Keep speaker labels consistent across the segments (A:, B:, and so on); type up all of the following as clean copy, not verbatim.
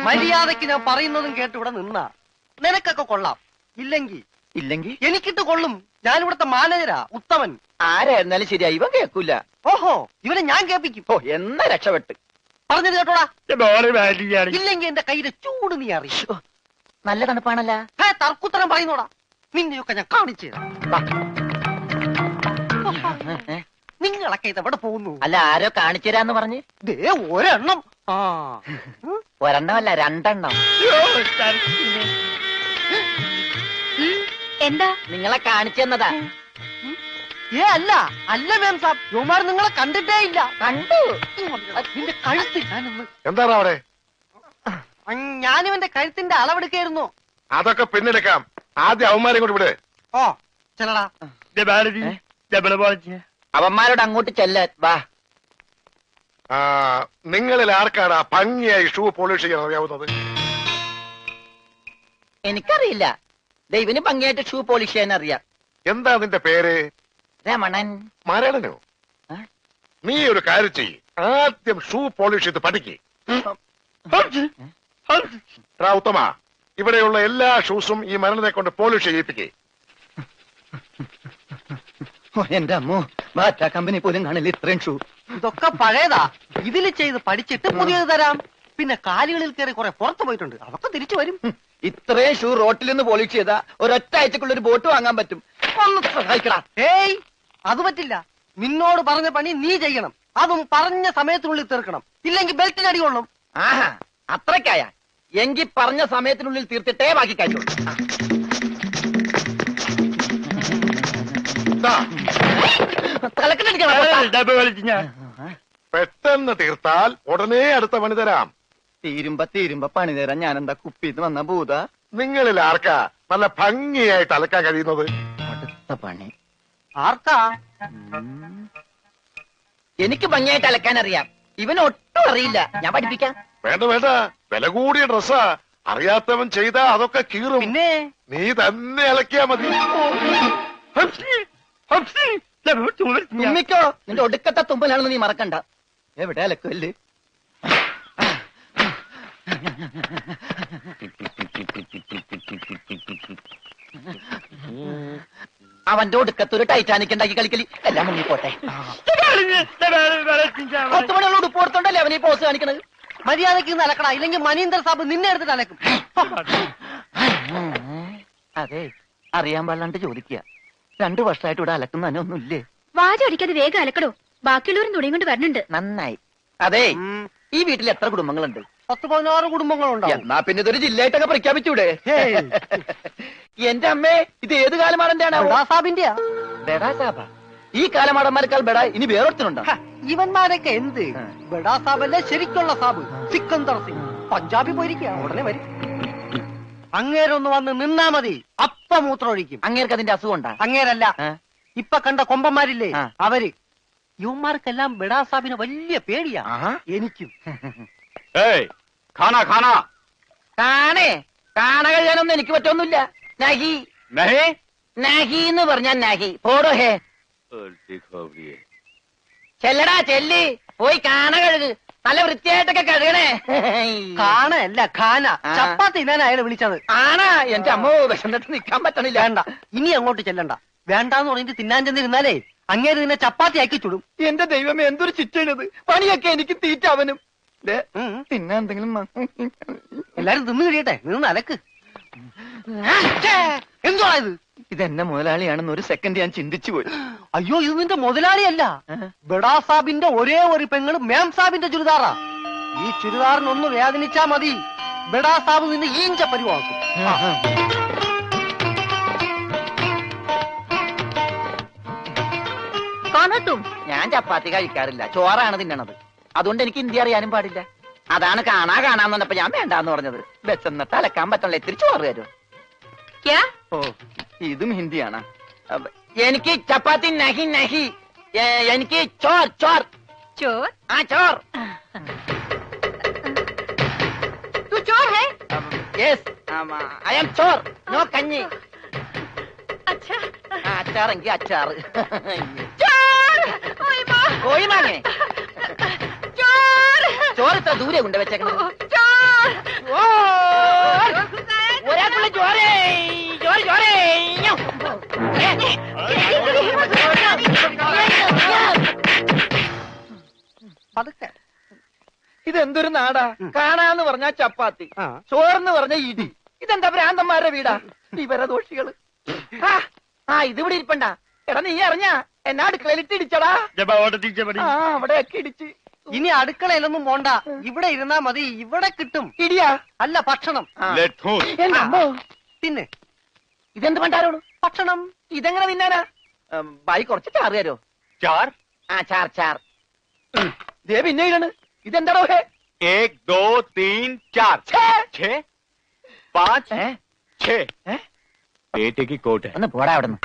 A: മര്യാദക്ക് ഞാൻ പറയുന്നതും കേട്ട് ഇവിടെ നിന്നാ നിനക്കൊക്കെ കൊള്ളാം. ഇല്ലെങ്കിൽ എനിക്കിട്ട് കൊള്ളും. ഞാനിവിടുത്തെ മാനേജരാ, ഉത്തമൻ.
B: ആരായിരുന്നാലും ശരിയാ, ഇവൻ കേൾക്കൂല.
A: ഓഹോ, ഇവനെ ഞാൻ കേൾപ്പിക്കും.
B: ഓ, എന്നാ രക്ഷപ്പെട്ട്.
A: പറഞ്ഞത് കേട്ടോടാ. ഇല്ലെങ്കിൽ എന്റെ കയ്യിലെ ചൂട് നീ അറിയോ?
B: നല്ല തണുപ്പാണല്ല.
A: തർക്കുത്തരം പറയുന്നോടാ. നിന്നെയൊക്കെ ഞാൻ കാണിച്ചു തരാം. നിങ്ങളൊക്കെ ഇതെവിടെ പോകുന്നു?
B: അല്ല, ആരോ കാണിച്ചു തരാന്ന് പറഞ്ഞ്.
A: ദേ ഒരെണ്ണം.
B: ഒരെണ്ണമല്ല, രണ്ടെണ്ണം.
C: എന്താ?
B: നിങ്ങളെ കാണിച്ചു തന്നതാ.
A: അല്ല മാം സാബ്, യുമാർ നിങ്ങളെ കണ്ടിട്ടേ ഇല്ല.
B: കണ്ടു.
A: നിന്റെ കഴുത്ത് ഞാനൊന്ന്.
D: എന്താണ് അവിടെ?
A: ഞാനിവന്റെ കഴുത്തിന്റെ അളവെടുക്കായിരുന്നു.
D: അതൊക്കെ പിന്നെടുക്കാം. ആദ്യം അവന്മാരെ കൊണ്ട് വിട്.
A: ഓ ചെല്ലടാ.
B: അവന്മാരോട് അങ്ങോട്ട് ചെല്ലാൻ വാ.
D: നിങ്ങളിൽ ആർക്കാണ് ഭംഗിയായി ഷൂ പോളിഷ് ചെയ്യാൻ അറിയാവുന്നത്?
B: എനിക്കറിയില്ല. ദൈവന് ഭംഗിയായിട്ട് ഷൂ പോളിഷ് ചെയ്യാൻ അറിയാം.
D: എന്താ നിന്റെ പേര്?
B: രമണൻ.
D: മരണനോ? നീ ഒരു കാര്യം ചെയ്യ്, ആദ്യം ഷൂ പോളിഷ് ചെയ്ത് പഠിക്ക്. ഉത്തമ, ഇവിടെയുള്ള എല്ലാ ഷൂസും ഈ മരണനെ കൊണ്ട് പോളിഷ് ചെയ്യിപ്പിക്കേ.
B: എന്റെ അമ്മോ, ബാറ്റ കമ്പനി പോലും കാണില്ല ഇത്രയും ഷൂ.
A: ഇതൊക്കെ പഴയതാ. ഇതിൽ ചെയ്ത് പഠിച്ചിട്ട് പുതിയത് തരാം. പിന്നെ കാലുകളിൽ കയറി കുറെ പുറത്തു പോയിട്ടുണ്ട്, അതൊക്കെ തിരിച്ചു വരും.
B: ഇത്രയും ഷൂ റോട്ടിൽ നിന്ന് പോളിഷ് ചെയ്താ ഒരൊറ്റ ആഴ്ചക്കുള്ള ഒരു ബോട്ട് വാങ്ങാൻ പറ്റും. ഒന്ന് സഹായിക്കടാ.
A: ഏയ്, അത് പറ്റില്ല. നിന്നോട് പറഞ്ഞ പണി നീ ചെയ്യണം. അതും പറഞ്ഞ സമയത്തിനുള്ളിൽ തീർക്കണം. ഇല്ലെങ്കിൽ ബെൽറ്റിന് അടി കൊള്ളും.
B: ആഹാ, അത്രക്കായ എങ്കിൽ പറഞ്ഞ സമയത്തിനുള്ളിൽ തീർത്തിട്ടേ ബാക്കി കഴിയുള്ളൂ.
D: പെട്ടെന്ന് തീർത്താൽ ഉടനെ അടുത്ത പണി തരാം.
B: തീരുമ്പ പണി തരാൻ ഞാനെന്താ കുപ്പിന്ന് വന്ന ഭൂത?
D: നിങ്ങളിൽ ആർക്കാ നല്ല ഭംഗിയായിട്ട് അലക്കാൻ കഴിയുന്നത്?
B: അടുത്ത പണി
A: ആർക്കാ?
B: എനിക്ക് ഭംഗിയായിട്ട് അലക്കാൻ അറിയാം. ഇവന് ഒട്ടും അറിയില്ല. ഞാൻ പഠിപ്പിക്കാം.
D: വേണ്ട, വില കൂടിയ ഡ്രസ്സാ. അറിയാത്തവൻ ചെയ്താ അതൊക്കെ കീറും.
A: പിന്നെ
D: നീ തന്നെ അലക്കിയാ മതി.
B: തുമ്മിക്കോ, നിന്റെ ഒടുക്കത്തെ തുമ്പലാണെന്ന് നീ മറക്കണ്ട. എവിടെ അലക്കല്ലേ? അവന്റെ ഒടുക്കത്തൊരു ടൈറ്റാനിക് ഉണ്ടാക്കി കളിക്കലി. എല്ലാം മുങ്ങി പോട്ടെ. 10 മണിയുള്ള ഉടുപ്പ് കൊടുത്തോണ്ടല്ലേ അവനീ പോസ് കാണിക്കണത്.
A: മര്യാദക്ക് അലക്കടാ, ഇല്ലെങ്കിൽ മനീന്ദർ സാബ് നിന്നെ എടുത്തിട്ട് അലക്കും.
B: അതെ, അറിയാൻ പാടില്ലാണ്ട് ചോദിക്കുക. 2 വർഷമായിട്ട് ഇവിടെ അലക്കുന്ന തന്നെ ഒന്നുമില്ലേ?
C: വാചടിക്കാതെ വേഗം അലക്കടോ, ബാക്കിയുള്ളവരും തുണിയും കൊണ്ട് വരണുണ്ട്.
B: നന്നായി. അതെ, ഈ വീട്ടിൽ എത്ര കുടുംബങ്ങളുണ്ട്?
A: 10-16 കുടുംബങ്ങളുണ്ടാവും.
B: എന്നാ പിന്നെ ഇതൊരു ജില്ലയായിട്ടൊക്കെ പ്രഖ്യാപിച്ചൂടെ? എന്റെ അമ്മേ, ഇത് ഏത് കാലമാടന്റെയാണ്? ബെഡാ സാബ. ഈ കാലമാടന്മാരെക്കാൾ ബെഡ ഇനി വേറൊരുത്തനുണ്ടോ?
A: ഇവന്മാരൊക്കെ എന്ത്? ബെഡാ സാബല്ലേ ശരിക്കുള്ള സാബ്, സിക്കന്ദർ സിംഗ്. പഞ്ചാബി പോയിരിക്കുക, ഉടനെ വരും. അങ്ങേരൊന്ന് വന്ന് നിന്നാ മതി, അപ്പ മൂത്രമൊഴിക്കും.
B: അങ്ങേർക്ക് അതിന്റെ അസുഖം ഉണ്ടാ?
A: അങ്ങേരല്ല, ഇപ്പൊ കണ്ട കൊമ്പന്മാരില്ലേ അവര്. യുവന്മാർക്കെല്ലാം ബെഡാ സാബിന് വലിയ പേടിയാ. എനിക്കും.
B: കാണ കഴിയാനൊന്നും എനിക്ക് പറ്റൊന്നുമില്ല. നഹി നഹി എന്ന് പറഞ്ഞാൽ നഹി. പോടോ ഹേ. ചെല്ലടാ, ചെല്ലി പോയി കാണ കഴുക്. നല്ല വൃത്തിയായിട്ടൊക്കെ കഴുകണേ.
A: കാണല്ല, ഖാന. ചപ്പാത്തി തിന്നാൻ അയാളെ വിളിച്ചത്.
B: ആണാ? എന്റെ അമ്മോ, വിശന്നിട്ട് നിൽക്കാൻ പറ്റണില്ല.
A: വേണ്ട, ഇനി അങ്ങോട്ട് ചെല്ലണ്ട. വേണ്ടാന്ന് പറഞ്ഞിട്ട് തിന്നാൻ ചെന്നിരുന്നാലേ അങ്ങേര് നിന്നെ ചപ്പാത്തി ആക്കി ചുടും.
B: എന്റെ ദൈവമേ, എന്തൊരു ചിറ്റണത്. പണിയൊക്കെ എനിക്ക് തീറ്റ അവനും. തിന്നാൻ എന്തെങ്കിലും
A: എല്ലാരും തിന്നു കഴിയട്ടെ, നിന്ന് അലക്ക്. എന്തുവാ ഇത്?
B: ഇതെന്നെ മുതലാളിയാണെന്ന് ഒരു സെക്കൻഡ് ഞാൻ ചിന്തിച്ചു പോയി.
A: അയ്യോ, ഇത് നിന്റെ മുതലാളിയല്ല. ബെഡാ സാബിന്റെ ഒരേ ഒരു പെങ്ങള് മേം സാബിന്റെ ചുരിദാറാ. ഈ ചുരിദാറിനൊന്ന് വേദനിച്ചാ മതി, ബെഡാ സാബ് നിന്നെ ഈഞ്ച പരിവാക്കും.
B: ഞാൻ ചപ്പാത്തി കഴിക്കാറില്ല, ചോറാണ് തിന്നണത്. അതുകൊണ്ട് എനിക്ക് ഹിന്ദി അറിയാനും പാടില്ല. അതാണ് കാണാന്ന് പറഞ്ഞപ്പോ ഞാൻ വേണ്ടാന്ന് പറഞ്ഞത്. വെച്ചെന്നിട്ട് അലക്കാൻ പറ്റണല്ലോ, ഇത്തിരി ചോറ് തരും. ഓ, ഇതും ഹിന്ദിയാണ്. എനിക്ക് ചപ്പാത്തി നഹി നഹി, എനിക്ക് ചോർ ചോർ ചോർ. ആ ചോർ. Yes, I am Chor. No കഞ്ഞി. അച്ചാറെങ്കിൽ അച്ചാറ്. കോഴി മാങ്ങേ. ചോറ് ഇത്ര ദൂരെ കൊണ്ട് വെച്ചേക്കണം. ഒരാൾക്കുള്ള ചോരേ ചോര ചോരേ
A: പതുക്കെ.
B: ഇതെന്തൊരു നാടാ? കാണാന്ന് പറഞ്ഞാ ചപ്പാത്തി,
A: ആ.
B: ചോറെന്ന് പറഞ്ഞ ഇടി. ഇതെന്താ ഭ്രാന്തന്മാരുടെ വീടാ? വിവരദോഷികള്. ഇതിവിടെ ഇരിപ്പണ്ട. എടാ നീ അറിഞ്ഞാ എന്നാ അടുക്കളയിലിട്ട് ഇടിച്ചടാ? അവിടെയൊക്കെ ഇടിച്ച്.
A: ഇനി അടുക്കളയിലൊന്നും പോണ്ട, ഇവിടെ ഇരുന്നാ മതി. ഇവിടെ കിട്ടും.
B: ഇടിയാ?
A: അല്ല, ഭക്ഷണം.
B: എന്റെ അമ്മോ.
A: പിന്നെ
B: ഇതെന്ത് പണ്ടാരോട്?
A: ഭക്ഷണം.
B: ഇതെങ്ങനെ തിന്നാനാ? ബായി കുറച്ച് ചാറ് തരോ?
D: चार
B: ചാർ ചാർ. ദേ പിന്നെ ഇടണ്. ഇതെന്താടോ?
D: 1 2 3 4 6 5 6 पेटे की कोट है
B: ഒന്ന് പോടാ അവിടെ നിന്ന്.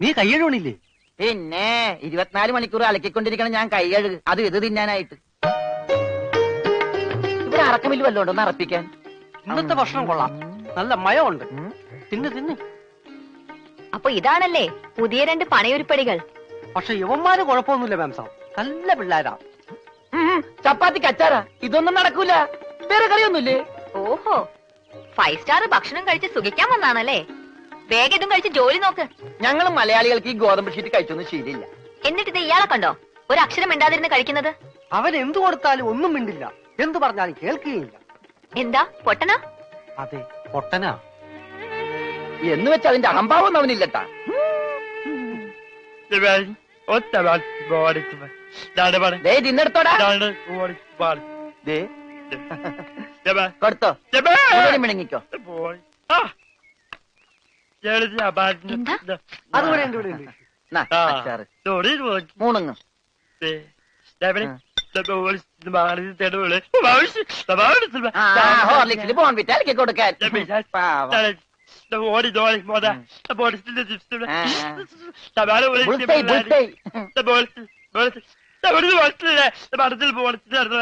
A: നീ കയ്യഴുണില്ലേ?
B: പിന്നെ 24 മണിക്കൂർ അലക്കിക്കൊണ്ടിരിക്കണം ഞാൻ കൈ കഴുകു. അത് ഇത് തിന്നാനായിട്ട്. ഇവിടെ അറക്കമില്ല വല്ലതും ഉണ്ടോ ഒന്ന് അറപ്പിക്കാൻ?
A: ഇന്നത്തെ ഭക്ഷണം കൊള്ളാം, നല്ല മയമുണ്ട്. തിന്ന് തിന്ന്.
C: അപ്പൊ ഇതാണല്ലേ പുതിയ 2 പണയൊരുപ്പടികൾ.
A: പക്ഷെ യവന്മാര് കുഴപ്പമൊന്നുമില്ല മാം സാബ്, നല്ല പിള്ളേരാ.
B: ചപ്പാത്തിക്ക് അച്ചാറാ? ഇതൊന്നും നടക്കൂല. വേറെ കറിയൊന്നുമില്ലേ?
C: ഓഹോ, 5 സ്റ്റാർ ഭക്ഷണം കഴിച്ച് സുഖിക്കാൻ വന്നാണല്ലേ? വേഗം ഇതും കഴിച്ച് ജോലി നോക്ക്.
B: ഞങ്ങൾ മലയാളികൾക്ക് ഈ ഗോതമ്പ് ഷീറ്റ് കഴിച്ചൊന്നും ശീലില്ല.
C: എന്നിട്ട് ഇത് ഇയാളെ കണ്ടോ ഒരു അക്ഷരം മിണ്ടാതിരുന്ന് കഴിക്കുന്നത്?
A: അവൻ എന്തു കൊടുത്താലും ഒന്നും മിണ്ടില്ല, എന്തു പറഞ്ഞാലും കേൾക്കുകയില്ല.
C: എന്താ പൊട്ടനാ?
A: അതെ, പൊട്ടനാ.
B: എന്ന് വെച്ച് അതിന്റെ അഹംഭാവം അവനില്ലട്ടാ. തിന്നെടുത്തോടാ. കൊടുത്തോ, മിണങ്ങിക്കോ.
C: എന്താ?
A: അതുപോലെ ഉണ്ട്, ഇവിടെ ഉണ്ട്.
B: മൂണങ്ങ്. ഹോർലിക്സിൽ ബോൺവിറ്റ അലക്കി കൊടുക്കാൻ.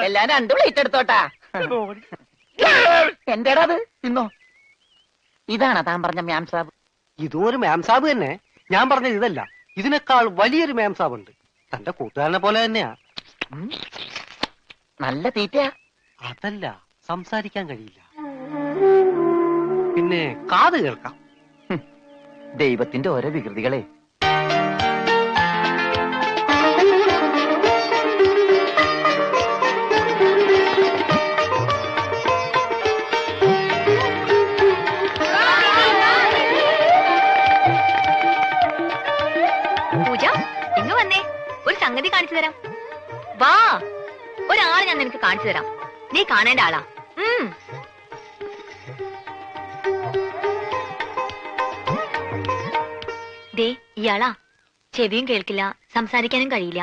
B: എല്ലാം 2 പ്ലേറ്റ് എടുത്തോട്ടാ. എന്റേടാ അത്? തിന്നോ. ഇതാണോ താൻ പറഞ്ഞ മാം സാബ്?
A: ഇതും ഒരു മാം സാബ് തന്നെ. ഞാൻ പറഞ്ഞത് ഇതല്ല, ഇതിനേക്കാൾ വലിയൊരു മാം സാബ് ഉണ്ട്. തന്റെ കൂട്ടുകാരനെ പോലെ തന്നെയാ.
B: നല്ല തീറ്റയാ.
A: അതല്ല, സംസാരിക്കാൻ കഴിയില്ല, പിന്നെ കാത് കേൾക്കാം.
B: ദൈവത്തിന്റെ ഓരോ വികൃതികളെ.
C: പൂജ, ഇങ്ങ് വന്നേ, ഒരു സംഗതി കാണിച്ചു തരാം. വാ, ഒരാളെ ഞാൻ നിനക്ക് കാണിച്ചു തരാം. നീ കാണേണ്ട ആളാ. ദേ ഇയാളാ. ചെവിയും കേൾക്കില്ല, സംസാരിക്കാനും കഴിയില്ല.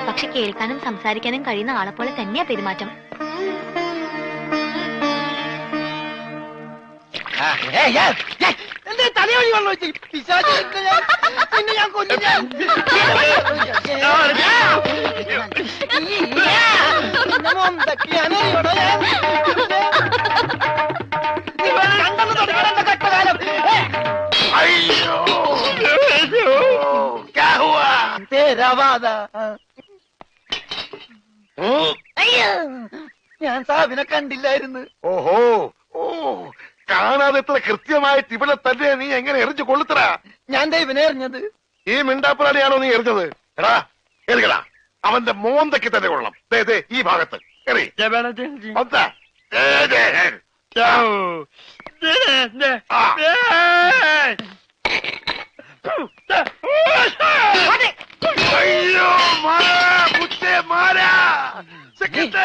C: പക്ഷെ കേൾക്കാനും സംസാരിക്കാനും കഴിയുന്ന ആളെ പോലെ തന്നെയാ പെരുമാറ്റം.
B: തലയൊഴി വെള്ളം വെച്ച് പിന്നെ ഞാൻ കൊല്ലും. കട്ടകാലം.
D: क्या हुआ?
B: ഞാൻ സാബിനെ കണ്ടില്ലായിരുന്നു.
D: ഓഹോ, ഓ, കാണാതെ ഇത്ര കൃത്യമായിട്ട് ഇവിടെ തന്നെ നീ എങ്ങനെ എറിഞ്ഞു കൊള്ളുത്തറ?
B: ഞാൻ ദൈവനെ എറിഞ്ഞത്.
D: ഈ മിണ്ടാപ്പുറാനെയാണോ നീ എറിഞ്ഞത്? എടാ എറിയടാ, അവന്റെ മോന്തയ്ക്ക് തന്നെ കൊള്ളണം. ദേ ഈ ഭാഗത്ത് എറി. അയ്യോ, മാറാ, മാറാ. സെക്രട്ടറി,